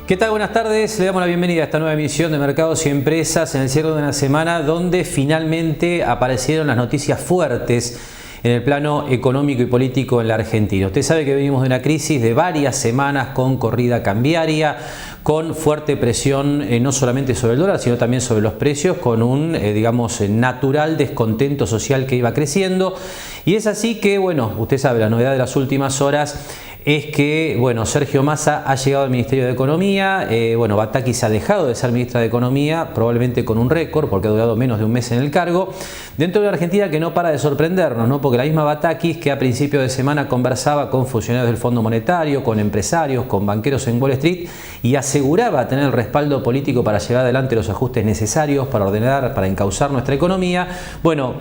¿Qué tal? Buenas tardes. Le damos la bienvenida a esta nueva emisión de Mercados y Empresas en el cierre de una semana donde finalmente aparecieron las noticias fuertes en el plano económico y político en la Argentina. Usted sabe que venimos de una crisis de varias semanas con corrida cambiaria, con fuerte presión no solamente sobre el dólar, sino también sobre los precios, con un, natural descontento social que iba creciendo. Y es así que, bueno, usted sabe, la novedad de las últimas horas es que, Sergio Massa ha llegado al Ministerio de Economía. Batakis ha dejado de ser ministra de Economía, probablemente con un récord, porque ha durado menos de un mes en el cargo, dentro de una Argentina que no para de sorprendernos, ¿no? Porque la misma Batakis, que a principio de semana conversaba con funcionarios del Fondo Monetario, con empresarios, con banqueros en Wall Street, y aseguraba tener el respaldo político para llevar adelante los ajustes necesarios para ordenar, para encauzar nuestra economía,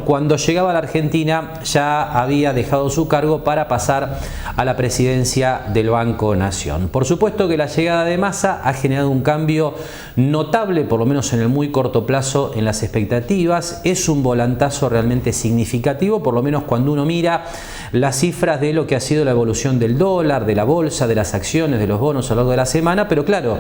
cuando llegaba a la Argentina ya había dejado su cargo para pasar a la presidencia del Banco Nación. Por supuesto que la llegada de Massa ha generado un cambio notable, por lo menos en el muy corto plazo, en las expectativas. Es un volantazo realmente significativo, por lo menos cuando uno mira las cifras de lo que ha sido la evolución del dólar, de la bolsa, de las acciones, de los bonos a lo largo de la semana. Pero claro,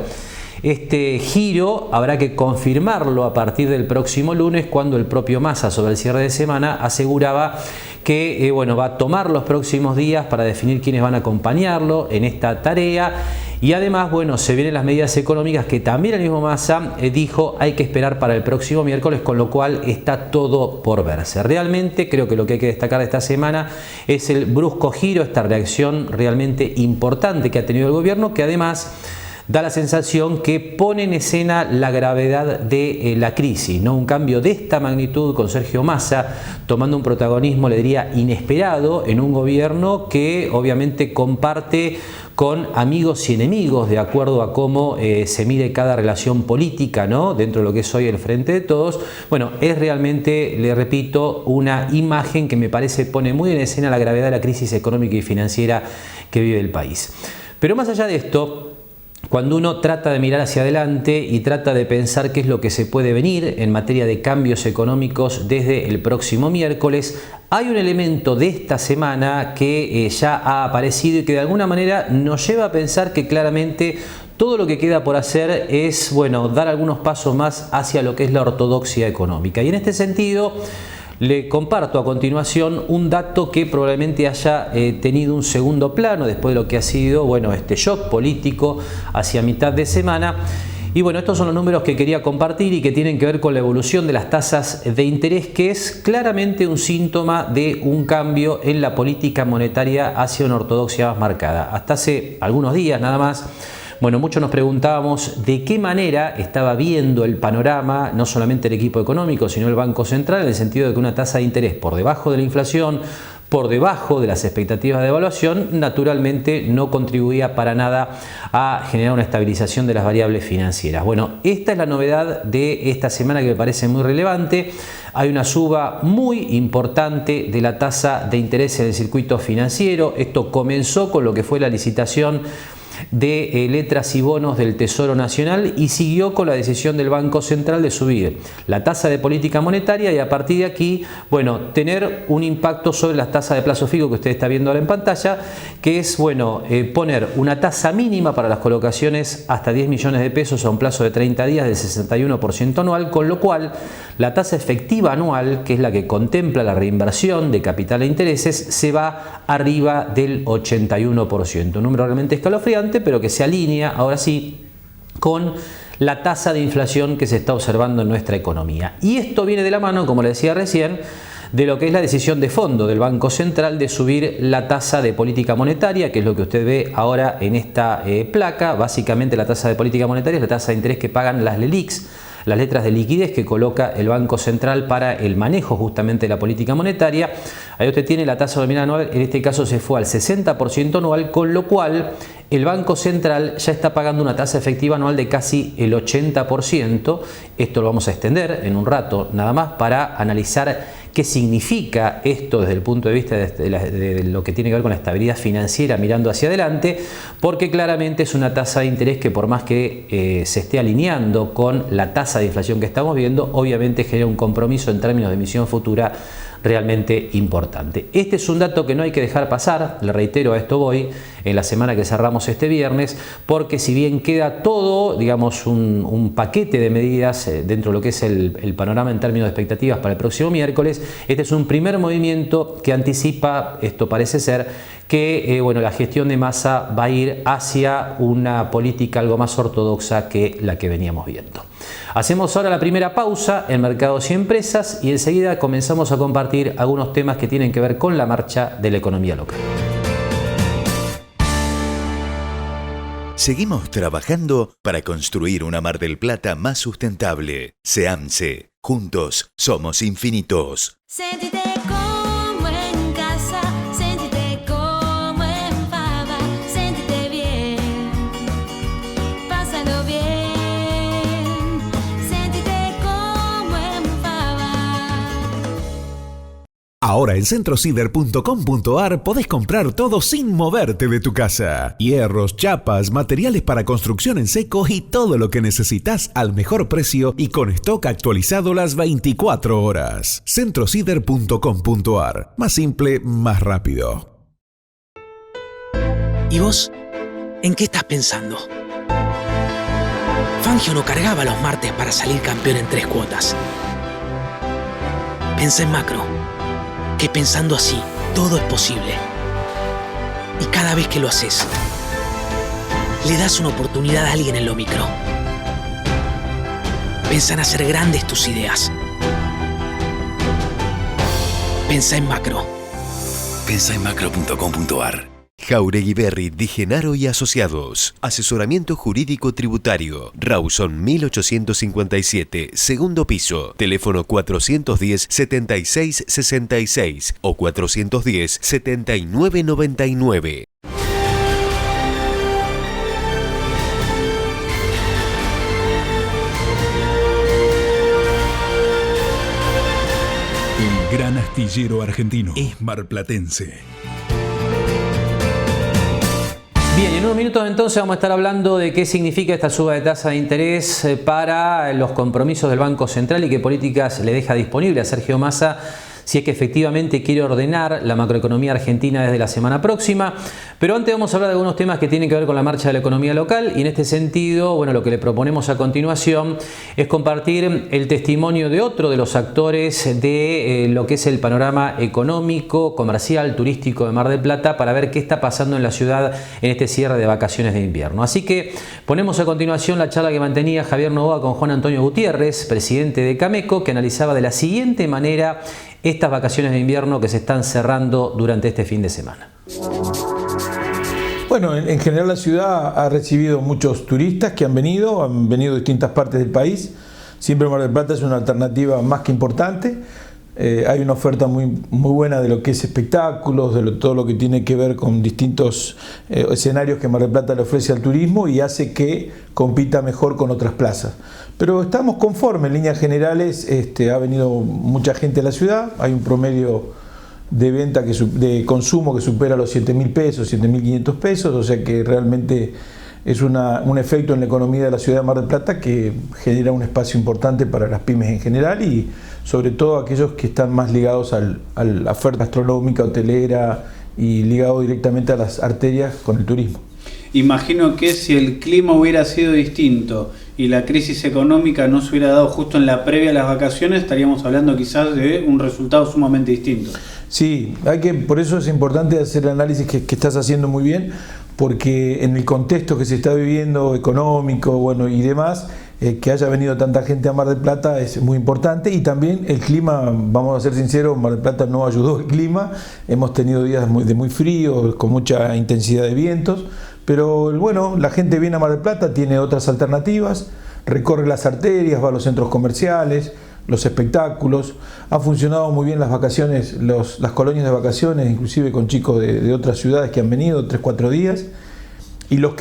este giro habrá que confirmarlo a partir del próximo lunes, cuando el propio Massa, sobre el cierre de semana, aseguraba que va a tomar los próximos días para definir quiénes van a acompañarlo en esta tarea. Y además, se vienen las medidas económicas que también el mismo Massa dijo hay que esperar para el próximo miércoles, con lo cual está todo por verse. Realmente creo que lo que hay que destacar de esta semana es el brusco giro, esta reacción realmente importante que ha tenido el gobierno, que además da la sensación que pone en escena la gravedad de la crisis, ¿no? Un cambio de esta magnitud, con Sergio Massa tomando un protagonismo, le diría, inesperado en un gobierno que obviamente comparte con amigos y enemigos de acuerdo a cómo se mide cada relación política, ¿no? Dentro de lo que es hoy el Frente de Todos. Es realmente, le repito, una imagen que me parece pone muy en escena la gravedad de la crisis económica y financiera que vive el país. Pero más allá de esto, cuando uno trata de mirar hacia adelante y trata de pensar qué es lo que se puede venir en materia de cambios económicos desde el próximo miércoles, hay un elemento de esta semana que ya ha aparecido y que de alguna manera nos lleva a pensar que claramente todo lo que queda por hacer es, dar algunos pasos más hacia lo que es la ortodoxia económica. Y en este sentido, le comparto a continuación un dato que probablemente haya tenido un segundo plano después de lo que ha sido este shock político hacia mitad de semana. Y estos son los números que quería compartir y que tienen que ver con la evolución de las tasas de interés, que es claramente un síntoma de un cambio en la política monetaria hacia una ortodoxia más marcada. Hasta hace algunos días nada más, muchos nos preguntábamos de qué manera estaba viendo el panorama, no solamente el equipo económico, sino el Banco Central, en el sentido de que una tasa de interés por debajo de la inflación, por debajo de las expectativas de evaluación, naturalmente no contribuía para nada a generar una estabilización de las variables financieras. Esta es la novedad de esta semana que me parece muy relevante. Hay una suba muy importante de la tasa de interés en el circuito financiero. Esto comenzó con lo que fue la licitación de letras y bonos del Tesoro Nacional y siguió con la decisión del Banco Central de subir la tasa de política monetaria y a partir de aquí, tener un impacto sobre las tasas de plazo fijo que usted está viendo ahora en pantalla, que es, poner una tasa mínima para las colocaciones hasta 10 millones de pesos a un plazo de 30 días del 61% anual, con lo cual la tasa efectiva anual, que es la que contempla la reinversión de capital e intereses, se va arriba del 81%. Un número realmente escalofriante, pero que se alinea ahora sí con la tasa de inflación que se está observando en nuestra economía. Y esto viene de la mano, como le decía recién, de lo que es la decisión de fondo del Banco Central de subir la tasa de política monetaria, que es lo que usted ve ahora en esta placa. Básicamente la tasa de política monetaria es la tasa de interés que pagan las LELIQs, las letras de liquidez que coloca el Banco Central para el manejo justamente de la política monetaria. Ahí usted tiene la tasa nominal anual, en este caso se fue al 60% anual, con lo cual el Banco Central ya está pagando una tasa efectiva anual de casi el 80%. Esto lo vamos a extender en un rato nada más para analizar qué significa esto desde el punto de vista de lo que tiene que ver con la estabilidad financiera mirando hacia adelante, porque claramente es una tasa de interés que, por más que se esté alineando con la tasa de inflación que estamos viendo, obviamente genera un compromiso en términos de emisión futura realmente importante. Este es un dato que no hay que dejar pasar, le reitero, a esto voy, en la semana que cerramos este viernes, porque si bien queda todo, digamos, un paquete de medidas dentro de lo que es el panorama en términos de expectativas para el próximo miércoles, este es un primer movimiento que anticipa, esto parece ser, que bueno, la gestión de Massa va a ir hacia una política algo más ortodoxa que la que veníamos viendo. Hacemos ahora la primera pausa en Mercados y Empresas y enseguida comenzamos a compartir algunos temas que tienen que ver con la marcha de la economía local. Seguimos trabajando para construir una Mar del Plata más sustentable. SEAMSE. Juntos somos infinitos. Sentite como en casa, sentite como en Fava, sentite bien, pásalo bien, sentite como en Fava. Ahora en centrocider.com.ar podés comprar todo sin moverte de tu casa. Hierros, chapas, materiales para construcción en seco y todo lo que necesitas al mejor precio y con stock actualizado las 24 horas. centrocider.com.ar. Más simple, más rápido. ¿Y vos? ¿En qué estás pensando? Fangio no cargaba los martes para salir campeón en 3 cuotas. Pensá en macro, que pensando así, todo es posible. Y cada vez que lo haces, le das una oportunidad a alguien en lo micro. Pensá en hacer grandes tus ideas. Pensá en macro. Pensá en macro.com.ar. Jauregui Berry Di Genaro y Asociados. Asesoramiento jurídico tributario. Rawson 1857, segundo piso. Teléfono 410-7666 o 410-7999. El gran astillero argentino es marplatense. Bien, en unos minutos entonces vamos a estar hablando de qué significa esta suba de tasa de interés para los compromisos del Banco Central y qué políticas le deja disponible a Sergio Massa si es que efectivamente quiere ordenar la macroeconomía argentina desde la semana próxima. Pero antes vamos a hablar de algunos temas que tienen que ver con la marcha de la economía local y en este sentido, bueno, lo que le proponemos a continuación es compartir el testimonio de otro de los actores de lo que es el panorama económico, comercial, turístico de Mar del Plata para ver qué está pasando en la ciudad en este cierre de vacaciones de invierno. Así que ponemos a continuación la charla que mantenía Javier Novoa con Juan Antonio Gutiérrez, presidente de Cameco, que analizaba de la siguiente manera estas vacaciones de invierno que se están cerrando durante este fin de semana. Bueno, en general la ciudad ha recibido muchos turistas que han venido de distintas partes del país. Siempre Mar del Plata es una alternativa más que importante. Hay una oferta muy buena de lo que es espectáculos, todo lo que tiene que ver con distintos escenarios que Mar del Plata le ofrece al turismo y hace que compita mejor con otras plazas. Pero estamos conformes, en líneas generales ha venido mucha gente a la ciudad, hay un promedio de venta, de consumo que supera los 7.000 pesos, 7.500 pesos, o sea que realmente es un efecto en la economía de la ciudad de Mar del Plata que genera un espacio importante para las pymes en general y sobre todo aquellos que están más ligados a la oferta gastronómica, hotelera y ligado directamente a las arterias con el turismo. Imagino que si el clima hubiera sido distinto y la crisis económica no se hubiera dado justo en la previa a las vacaciones, estaríamos hablando quizás de un resultado sumamente distinto. Sí, por eso es importante hacer el análisis que estás haciendo muy bien, porque en el contexto que se está viviendo económico, bueno, y demás, que haya venido tanta gente a Mar del Plata es muy importante y también el clima, vamos a ser sinceros, Mar del Plata no ayudó el clima, hemos tenido días muy fríos, con mucha intensidad de vientos, pero bueno, la gente viene a Mar del Plata, tiene otras alternativas, recorre las arterias, va a los centros comerciales, los espectáculos, han funcionado muy bien las vacaciones, las colonias de vacaciones, inclusive con chicos de otras ciudades que han venido 3-4 días. Y los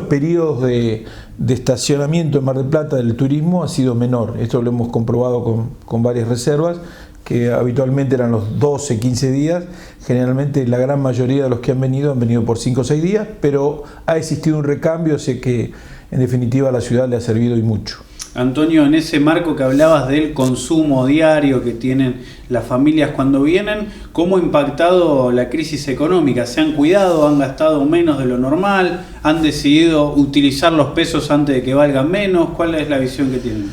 periodos de estacionamiento en Mar del Plata del turismo ha sido menor. Esto lo hemos comprobado con varias reservas, que habitualmente eran los 12-15 días. Generalmente la gran mayoría de los que han venido por 5 o 6 días, pero ha existido un recambio, sé que en definitiva a la ciudad le ha servido y mucho. Antonio, en ese marco que hablabas del consumo diario que tienen las familias cuando vienen, ¿cómo ha impactado la crisis económica? ¿Se han cuidado, han gastado menos de lo normal, han decidido utilizar los pesos antes de que valgan menos? ¿Cuál es la visión que tienen?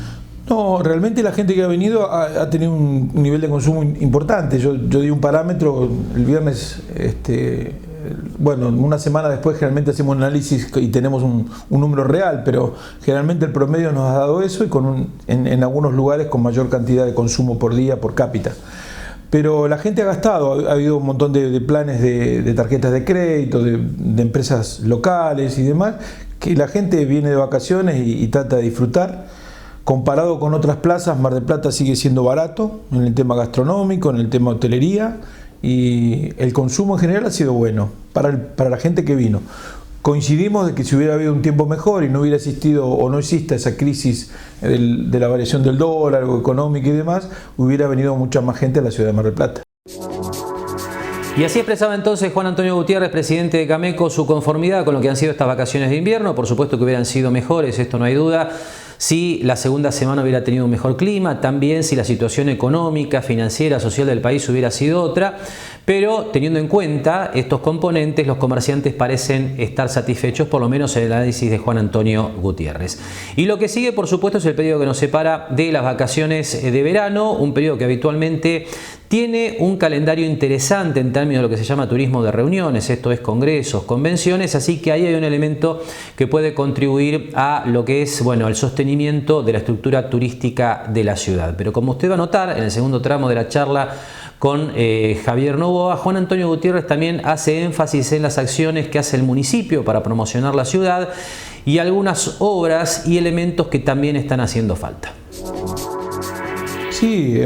No, realmente la gente que ha venido ha tenido un nivel de consumo importante. Yo di un parámetro el viernes, bueno, una semana después generalmente hacemos un análisis y tenemos un número real, pero generalmente el promedio nos ha dado eso y en algunos lugares con mayor cantidad de consumo por día, por cápita. Pero la gente ha gastado, ha habido un montón de planes de tarjetas de crédito, de empresas locales y demás, que la gente viene de vacaciones y trata de disfrutar. Comparado con otras plazas, Mar del Plata sigue siendo barato en el tema gastronómico, en el tema hotelería, y el consumo en general ha sido bueno para la gente que vino. Coincidimos de que si hubiera habido un tiempo mejor y no hubiera existido o no exista esa crisis de la variación del dólar o económica y demás, hubiera venido mucha más gente a la ciudad de Mar del Plata. Y así expresaba entonces Juan Antonio Gutiérrez, presidente de Cameco, su conformidad con lo que han sido estas vacaciones de invierno. Por supuesto que hubieran sido mejores, esto no hay duda. Si la segunda semana hubiera tenido un mejor clima, también si la situación económica, financiera, social del país hubiera sido otra, pero teniendo en cuenta estos componentes, los comerciantes parecen estar satisfechos, por lo menos en el análisis de Juan Antonio Gutiérrez. Y lo que sigue, por supuesto, es el periodo que nos separa de las vacaciones de verano, un periodo que habitualmente tiene un calendario interesante en términos de lo que se llama turismo de reuniones, esto es congresos, convenciones, así que ahí hay un elemento que puede contribuir a lo que es, bueno, el sostenimiento de la estructura turística de la ciudad. Pero como usted va a notar en el segundo tramo de la charla con Javier Novoa, Juan Antonio Gutiérrez también hace énfasis en las acciones que hace el municipio para promocionar la ciudad y algunas obras y elementos que también están haciendo falta. Sí,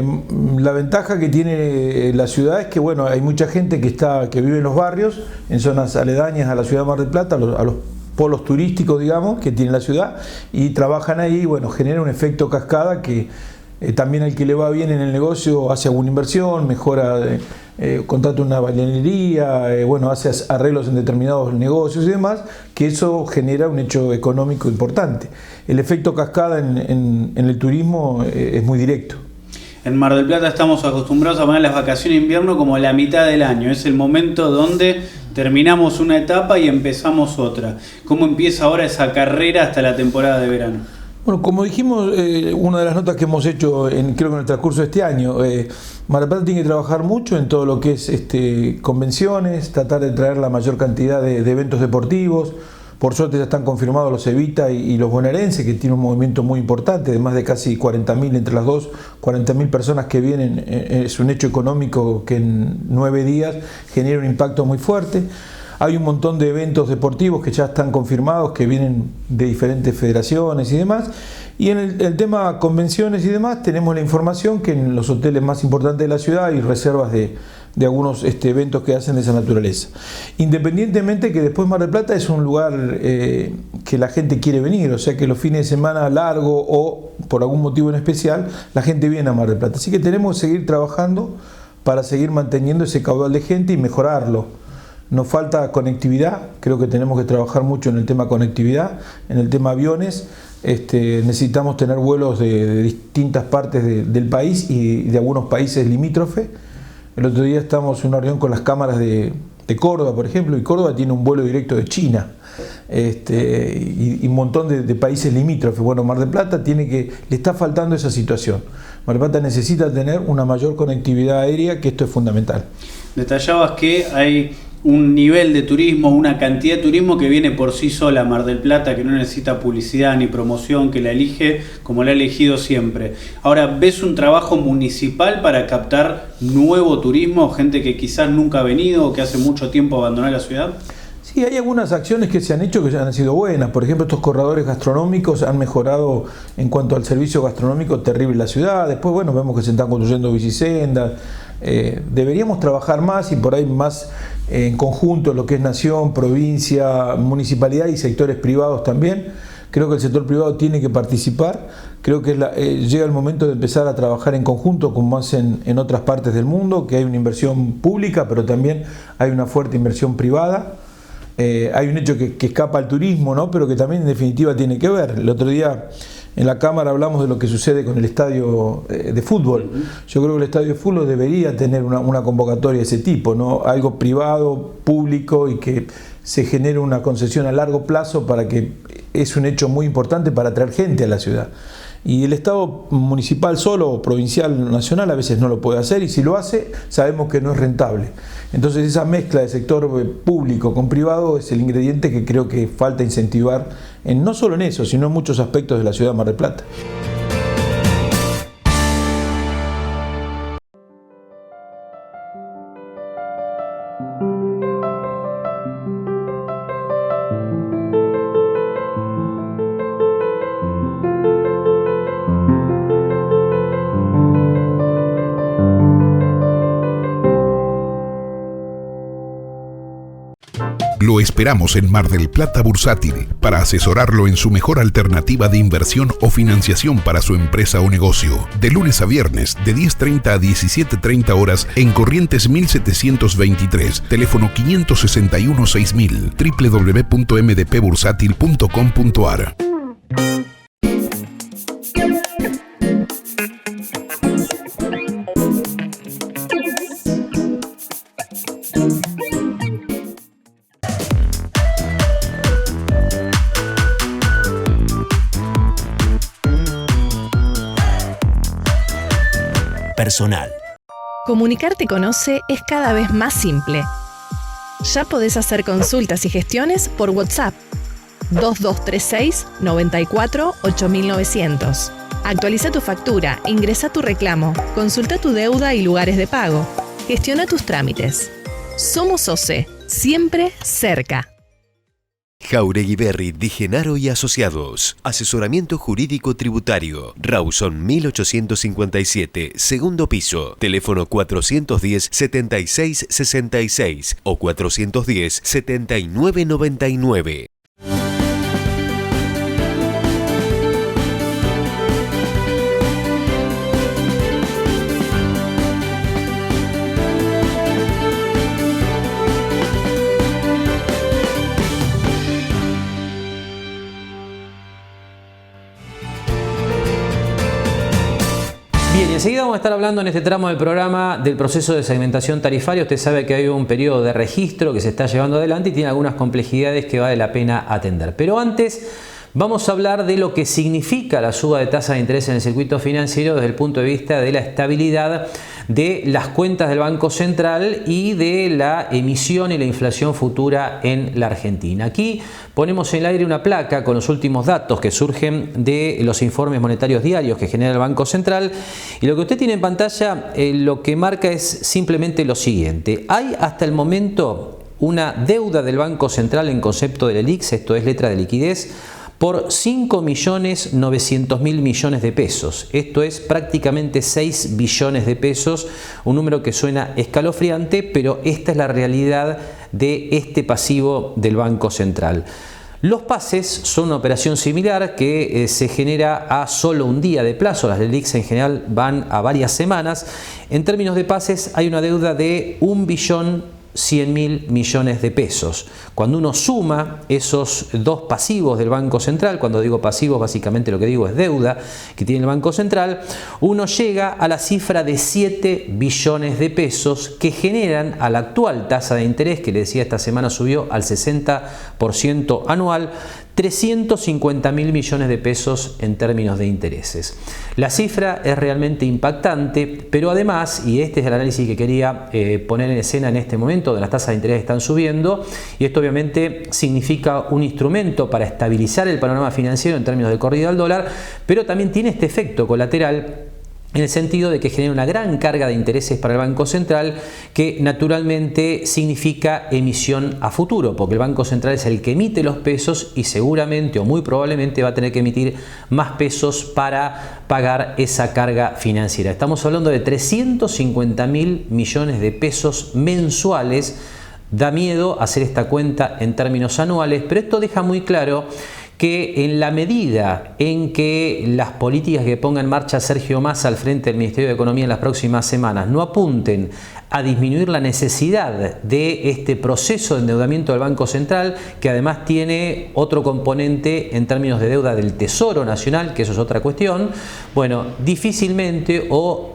la ventaja que tiene la ciudad es que bueno, hay mucha gente que vive en los barrios, en zonas aledañas a la ciudad de Mar del Plata, a los polos turísticos, digamos, que tiene la ciudad, y trabajan ahí, bueno, genera un efecto cascada que también al que le va bien en el negocio hace alguna inversión, mejora, contrata una balnearía, bueno, hace arreglos en determinados negocios y demás, que eso genera un hecho económico importante. El efecto cascada en el turismo es muy directo. En Mar del Plata estamos acostumbrados a poner las vacaciones de invierno como la mitad del año. Es el momento donde terminamos una etapa y empezamos otra. ¿Cómo empieza ahora esa carrera hasta la temporada de verano? Bueno, como dijimos, una de las notas que hemos hecho creo que en el transcurso de este año, Mar del Plata tiene que trabajar mucho en todo lo que es convenciones, tratar de traer la mayor cantidad de eventos deportivos. Por suerte ya están confirmados los Evita y los bonaerenses, que tienen un movimiento muy importante, de más de casi 40.000 entre las dos, 40.000 personas que vienen. Es un hecho económico que en 9 días genera un impacto muy fuerte. Hay un montón de eventos deportivos que ya están confirmados, que vienen de diferentes federaciones y demás. Y en el tema convenciones y demás, tenemos la información que en los hoteles más importantes de la ciudad hay reservas de algunos eventos que hacen de esa naturaleza. Independientemente que después Mar del Plata es un lugar que la gente quiere venir, o sea que los fines de semana largo o por algún motivo en especial, la gente viene a Mar del Plata. Así que tenemos que seguir trabajando para seguir manteniendo ese caudal de gente y mejorarlo. Nos falta conectividad, creo que tenemos que trabajar mucho en el tema conectividad, en el tema aviones. Necesitamos tener vuelos de distintas partes del país y de algunos países limítrofes. El otro día estábamos en una reunión con las cámaras de Córdoba, por ejemplo, y Córdoba tiene un vuelo directo de China, y un montón de países limítrofes. Bueno, Mar del Plata le está faltando esa situación. Mar del Plata necesita tener una mayor conectividad aérea, que esto es fundamental. Detallabas que hay un nivel de turismo, una cantidad de turismo que viene por sí sola a Mar del Plata, que no necesita publicidad ni promoción, que la elige como la ha elegido siempre. Ahora, ¿ves un trabajo municipal para captar nuevo turismo, gente que quizás nunca ha venido o que hace mucho tiempo abandonó la ciudad? Sí, hay algunas acciones que se han hecho que ya han sido buenas. Por ejemplo, estos corredores gastronómicos han mejorado en cuanto al servicio gastronómico terrible la ciudad. Después, bueno, vemos que se están construyendo bicisendas. Deberíamos trabajar más y por ahí más en conjunto lo que es nación, provincia, municipalidad y sectores privados también. Creo que el sector privado tiene que participar. Creo que llega el momento de empezar a trabajar en conjunto como hacen en otras partes del mundo, que hay una inversión pública, pero también hay una fuerte inversión privada. hay un hecho que escapa al turismo, ¿no? Pero que también en definitiva tiene que ver. El otro día en la Cámara hablamos de lo que sucede con el estadio de fútbol. Yo creo que el estadio de fútbol debería tener una convocatoria de ese tipo, ¿no? Algo privado, público, y que se genere una concesión a largo plazo, para que es un hecho muy importante para atraer gente a la ciudad. Y el Estado municipal solo, o provincial, nacional, a veces no lo puede hacer, y si lo hace, sabemos que no es rentable. Entonces esa mezcla de sector público con privado es el ingrediente que creo que falta incentivar, no solo en eso, sino en muchos aspectos de la ciudad de Mar del Plata. Lo esperamos en Mar del Plata Bursátil para asesorarlo en su mejor alternativa de inversión o financiación para su empresa o negocio. De lunes a viernes, de 10:30 a 17:30 horas en Corrientes 1723, teléfono 561-6000, www.mdpbursátil.com.ar. Personal. Comunicarte con OCE es cada vez más simple. Ya podés hacer consultas y gestiones por WhatsApp 2236 94 8900. Actualiza tu factura, ingresa tu reclamo, consulta tu deuda y lugares de pago. Gestiona tus trámites. Somos OCE, siempre cerca. Jauregui Berry, Di Genaro y Asociados. Asesoramiento jurídico tributario. Rawson 1857, segundo piso. Teléfono 410-7666 o 410-7999. Bien, y enseguida vamos a estar hablando en este tramo del programa del proceso de segmentación tarifaria. Usted sabe que hay un periodo de registro que se está llevando adelante y tiene algunas complejidades que vale la pena atender. Pero antes vamos a hablar de lo que significa la suba de tasa de interés en el circuito financiero desde el punto de vista de la estabilidad de las cuentas del Banco Central y de la emisión y la inflación futura en la Argentina. Aquí ponemos en el aire una placa con los últimos datos que surgen de los informes monetarios diarios que genera el Banco Central, y lo que usted tiene en pantalla lo que marca es simplemente lo siguiente: hay hasta el momento una deuda del Banco Central en concepto del ELIX, esto es letra de liquidez, por 5.900.000 millones de pesos. Esto es prácticamente 6 billones de pesos, un número que suena escalofriante, pero esta es la realidad de este pasivo del Banco Central. Los pases son una operación similar que se genera a solo un día de plazo. Las LELIQs en general van a varias semanas. En términos de pases hay una deuda de 1.100.000 millones de pesos. Cuando uno suma esos dos pasivos del Banco Central, cuando digo pasivos básicamente lo que digo es deuda que tiene el Banco Central, uno llega a la cifra de 7 billones de pesos que generan a la actual tasa de interés, que le decía esta semana subió al 60% anual, 350.000 millones de pesos en términos de intereses. La cifra es realmente impactante, pero además, y este es el análisis que quería poner en escena en este momento, donde las tasas de interés están subiendo, y esto obviamente significa un instrumento para estabilizar el panorama financiero en términos de corrida al dólar, pero también tiene este efecto colateral en el sentido de que genera una gran carga de intereses para el Banco Central, que naturalmente significa emisión a futuro, porque el Banco Central es el que emite los pesos y seguramente o muy probablemente va a tener que emitir más pesos para pagar esa carga financiera. Estamos hablando de 350.000 millones de pesos mensuales. Da miedo hacer esta cuenta en términos anuales, pero esto deja muy claro que en la medida en que las políticas que ponga en marcha Sergio Massa al frente del Ministerio de Economía en las próximas semanas no apunten a disminuir la necesidad de este proceso de endeudamiento del Banco Central, que además tiene otro componente en términos de deuda del Tesoro Nacional, que eso es otra cuestión, bueno, difícilmente o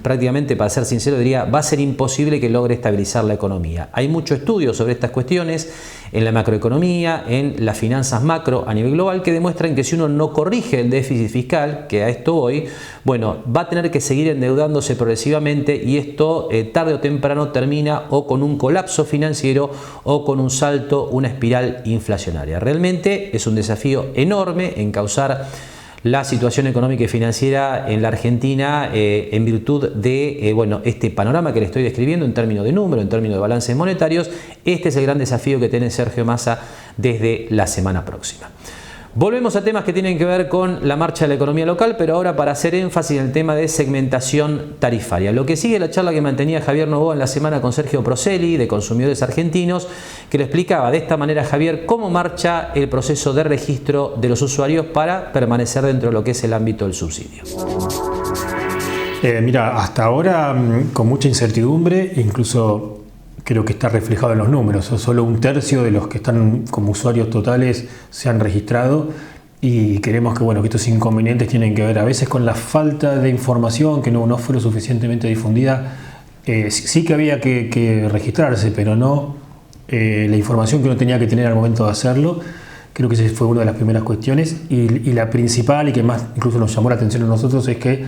prácticamente, para ser sincero, diría, va a ser imposible que logre estabilizar la economía. Hay mucho estudio sobre estas cuestiones en la macroeconomía, en las finanzas macro a nivel global, que demuestran que si uno no corrige el déficit fiscal, que a esto voy, bueno, va a tener que seguir endeudándose progresivamente y esto tarde o temprano termina o con un colapso financiero o con un salto, una espiral inflacionaria. Realmente es un desafío enorme encauzar la situación económica y financiera en la Argentina en virtud de bueno, este panorama que le estoy describiendo en términos de número, en términos de balances monetarios. Este es el gran desafío que tiene Sergio Massa desde la semana próxima. Volvemos a temas que tienen que ver con la marcha de la economía local, pero ahora para hacer énfasis en el tema de segmentación tarifaria. Lo que sigue la charla que mantenía Javier Novoa en la semana con Sergio Proselli, de Consumidores Argentinos, que le explicaba de esta manera, Javier, cómo marcha el proceso de registro de los usuarios para permanecer dentro de lo que es el ámbito del subsidio. Mira, hasta ahora con mucha incertidumbre, incluso creo que está reflejado en los números. Solo 1/3 de los que están como usuarios totales se han registrado y creemos que, bueno, que estos inconvenientes tienen que ver a veces con la falta de información que no fue lo suficientemente difundida. Sí que había que registrarse, pero no la información que uno tenía que tener al momento de hacerlo. Creo que esa fue una de las primeras cuestiones y la principal y que más incluso nos llamó la atención a nosotros es que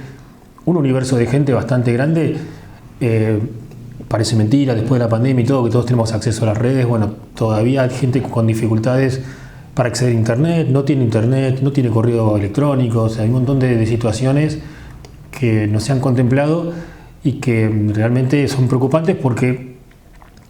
un universo de gente bastante grande, parece mentira, después de la pandemia y todo, que todos tenemos acceso a las redes, bueno, todavía hay gente con dificultades para acceder a internet, no tiene correo electrónico, o sea, hay un montón de situaciones que no se han contemplado y que realmente son preocupantes porque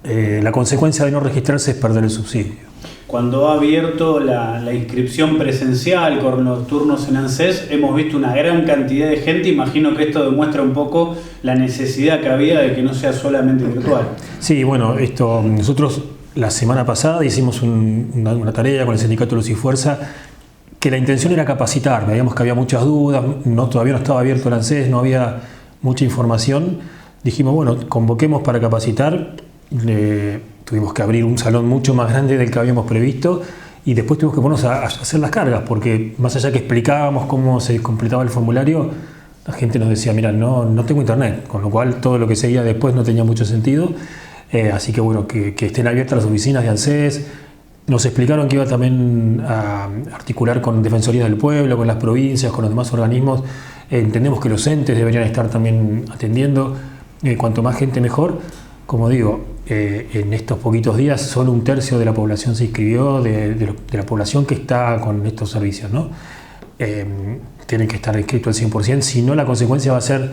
la consecuencia de no registrarse es perder el subsidio. Cuando ha abierto la inscripción presencial con los turnos en ANSES, hemos visto una gran cantidad de gente. Imagino que esto demuestra un poco la necesidad que había de que no sea solamente virtual. Sí, bueno, nosotros la semana pasada hicimos una tarea con el sindicato Luz y Fuerza, que la intención era capacitar. Veíamos que había muchas dudas, todavía no estaba abierto el ANSES, no había mucha información. Dijimos, bueno, convoquemos para capacitar. Tuvimos que abrir un salón mucho más grande del que habíamos previsto y después tuvimos que ponernos a hacer las cargas, porque más allá que explicábamos cómo se completaba el formulario, la gente nos decía, mira, no tengo internet, con lo cual todo lo que seguía después no tenía mucho sentido. Así que bueno, que estén abiertas las oficinas de ANSES. Nos explicaron que iba también a articular con Defensoría del Pueblo, con las provincias, con los demás organismos. Entendemos que los entes deberían estar también atendiendo, cuanto más gente mejor. Como digo, en estos poquitos días solo 1/3 de la población se inscribió, de la población que está con estos servicios, ¿no? Tienen que estar inscritos al 100%, si no la consecuencia va a ser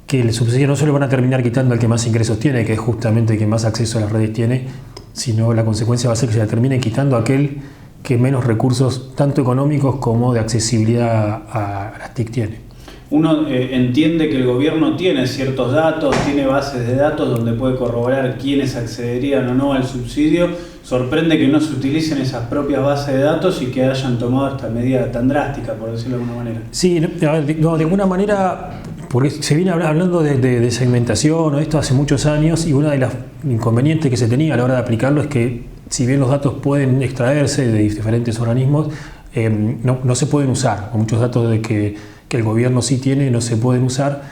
que el subsidio no se lo van a terminar quitando al que más ingresos tiene, que es justamente el que más acceso a las redes tiene, sino la consecuencia va a ser que se la termine quitando a aquel que menos recursos, tanto económicos como de accesibilidad a las TIC tiene. Uno entiende que el gobierno tiene ciertos datos, tiene bases de datos donde puede corroborar quiénes accederían o no al subsidio. Sorprende que no se utilicen esas propias bases de datos y que hayan tomado esta medida tan drástica, por decirlo de alguna manera. Sí, de alguna manera, porque se viene hablando de segmentación o esto hace muchos años, y uno de los inconvenientes que se tenía a la hora de aplicarlo es que, si bien los datos pueden extraerse de diferentes organismos, no se pueden usar. Muchos datos que el gobierno sí tiene no se pueden usar,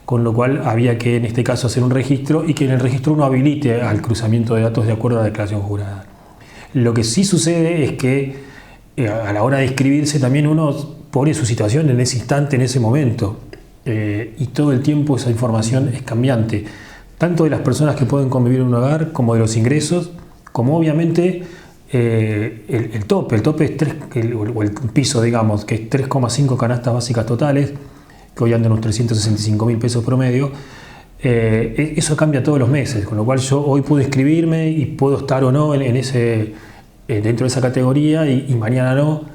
con lo cual había que en este caso hacer un registro y que en el registro uno habilite al cruzamiento de datos de acuerdo a la declaración jurada. Lo que sí sucede es que a la hora de inscribirse también uno pone su situación en ese instante, en ese momento, y todo el tiempo esa información es cambiante, tanto de las personas que pueden convivir en un hogar como de los ingresos, como obviamente el tope es el piso, digamos, que es 3,5 canastas básicas totales, que hoy andan unos 365.000 pesos promedio. Eso cambia todos los meses, con lo cual yo hoy puedo inscribirme y puedo estar o no en dentro de esa categoría y mañana no.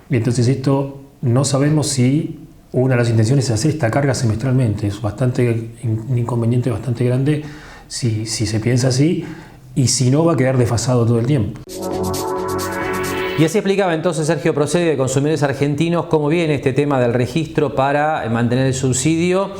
Y entonces esto no sabemos si una de las intenciones es hacer esta carga semestralmente. Es un inconveniente bastante grande si se piensa así, y si no va a quedar desfasado todo el tiempo. Y así explicaba entonces Sergio Procedi de Consumidores Argentinos cómo viene este tema del registro para mantener el subsidio,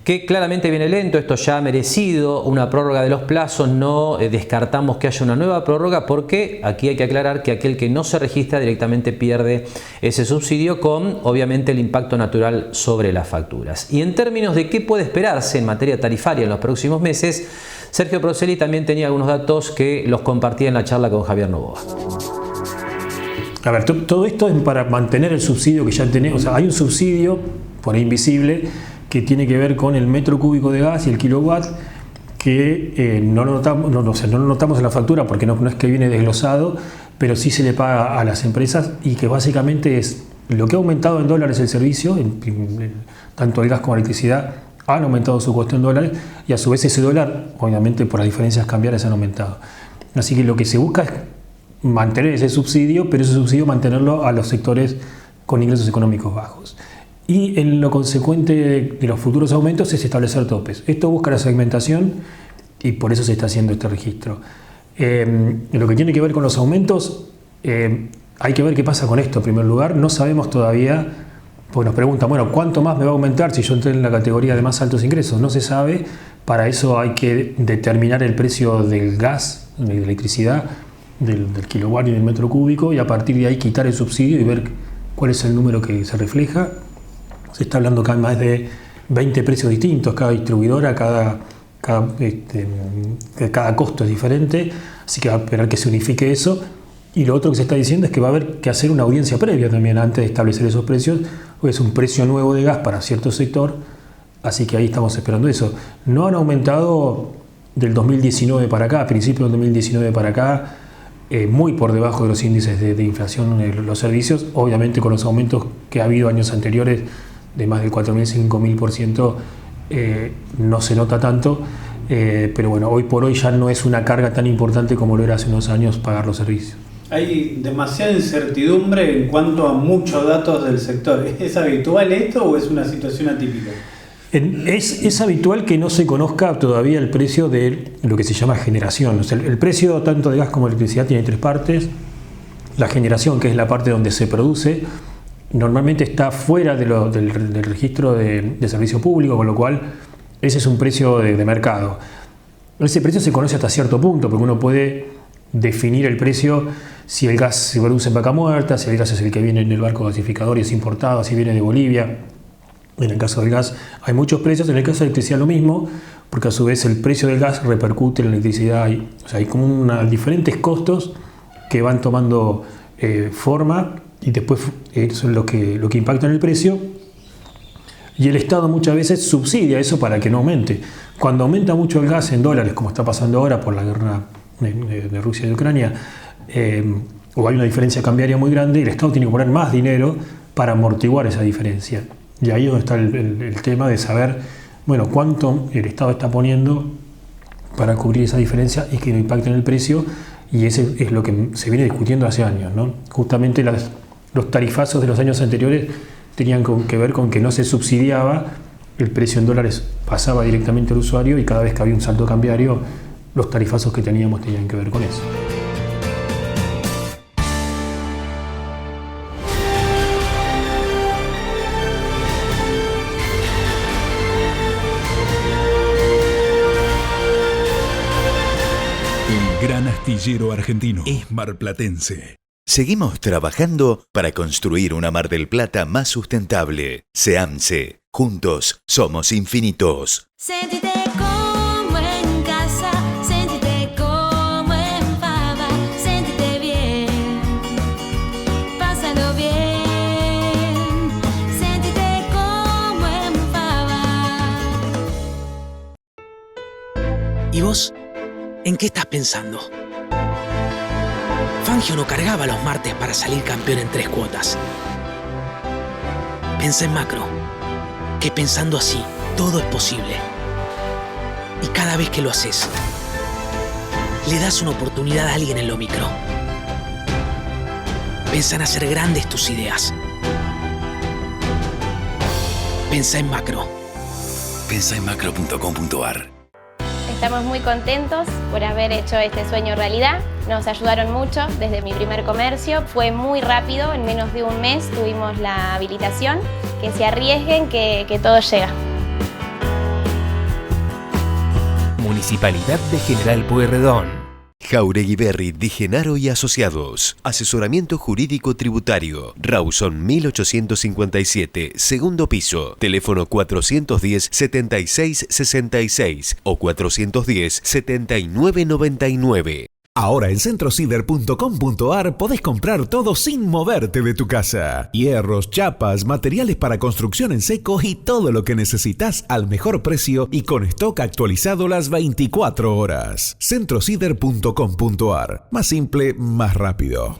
que claramente viene lento. Esto ya ha merecido una prórroga de los plazos. No descartamos que haya una nueva prórroga, porque aquí hay que aclarar que aquel que no se registra directamente pierde ese subsidio, con obviamente el impacto natural sobre las facturas. Y en términos de qué puede esperarse en materia tarifaria en los próximos meses, Sergio Procedi también tenía algunos datos que los compartía en la charla con Javier Novoa. A ver, todo esto es para mantener el subsidio que ya tenemos. O sea, hay un subsidio, por ahí invisible, que tiene que ver con el metro cúbico de gas y el kilowatt, que no lo notamos en la factura porque no es que viene desglosado, pero sí se le paga a las empresas, y que básicamente es lo que ha aumentado en dólares el servicio, tanto el gas como la electricidad han aumentado su costo en dólares, y a su vez ese dólar, obviamente por las diferencias cambiarias, han aumentado. Así que lo que se busca es mantener ese subsidio, pero ese subsidio mantenerlo a los sectores con ingresos económicos bajos. Y en lo consecuente de los futuros aumentos es establecer topes. Esto busca la segmentación y por eso se está haciendo este registro. En lo que tiene que ver con los aumentos, hay que ver qué pasa con esto. En primer lugar, no sabemos todavía, porque nos preguntan, bueno, ¿cuánto más me va a aumentar si yo entré en la categoría de más altos ingresos? No se sabe. Para eso hay que determinar el precio del gas, de la electricidad, del kilowatt y del metro cúbico, y a partir de ahí quitar el subsidio y ver cuál es el número que se refleja. Se está hablando acá más de 20 precios distintos, cada distribuidora, cada costo es diferente, así que va a esperar que se unifique eso. Y lo otro que se está diciendo es que va a haber que hacer una audiencia previa también antes de establecer esos precios, porque es un precio nuevo de gas para cierto sector, así que ahí estamos esperando eso. No han aumentado del 2019 para acá, a principios del 2019 para acá, muy por debajo de los índices de inflación en los servicios, obviamente con los aumentos que ha habido años anteriores de más del 4.000, 5.000%, no se nota tanto, pero bueno, hoy por hoy ya no es una carga tan importante como lo era hace unos años pagar los servicios. Hay demasiada incertidumbre en cuanto a muchos datos del sector. ¿Es habitual esto o es una situación atípica? Es habitual que no se conozca todavía el precio de lo que se llama generación. O sea, el precio tanto de gas como de electricidad tiene tres partes. La generación, que es la parte donde se produce, normalmente está fuera del registro de servicio público, con lo cual ese es un precio de mercado. Ese precio se conoce hasta cierto punto, porque uno puede definir el precio si el gas se produce en Vaca Muerta, si el gas es el que viene en el barco gasificador y es importado, si viene de Bolivia. En el caso del gas hay muchos precios, en el caso de la electricidad lo mismo, porque a su vez el precio del gas repercute en la electricidad. O sea, hay como diferentes costos que van tomando forma, y después eso es lo que impacta en el precio. Y el Estado muchas veces subsidia eso para que no aumente. Cuando aumenta mucho el gas en dólares, como está pasando ahora por la guerra de Rusia y de Ucrania, o hay una diferencia cambiaria muy grande, el Estado tiene que poner más dinero para amortiguar esa diferencia. Y ahí es donde está el tema de saber, bueno, cuánto el Estado está poniendo para cubrir esa diferencia y que no impacte en el precio. Y ese es lo que se viene discutiendo hace años, ¿no? Justamente los tarifazos de los años anteriores tenían que ver con que no se subsidiaba, el precio en dólares pasaba directamente al usuario, y cada vez que había un salto cambiario, los tarifazos que teníamos tenían que ver con eso. El gran astillero argentino es marplatense. Seguimos trabajando para construir una Mar del Plata más sustentable. SEAMSE. Juntos somos infinitos. Sentite como en casa, sentite como en Fava, sentite bien, pásalo bien, sentite como en Fava. ¿Y vos? ¿En qué estás pensando? Fangio no cargaba los martes para salir campeón en 3 cuotas. Pensá en macro, que pensando así, todo es posible. Y cada vez que lo haces, le das una oportunidad a alguien en lo micro. Pensá en hacer grandes tus ideas. Pensá en macro. Pensá en macro.com.ar. Estamos muy contentos por haber hecho este sueño realidad. Nos ayudaron mucho desde mi primer comercio. Fue muy rápido, en menos de un mes tuvimos la habilitación. Que se arriesguen, que todo llega. Municipalidad de General Pueyrredón. Jauregui Berry Di Genaro y Asociados. Asesoramiento jurídico tributario. Rawson 1857, segundo piso. Teléfono 410-7666 o 410-7999. Ahora en centrocider.com.ar podés comprar todo sin moverte de tu casa. Hierros, chapas, materiales para construcción en seco y todo lo que necesitas al mejor precio y con stock actualizado las 24 horas. centrocider.com.ar. Más simple, más rápido.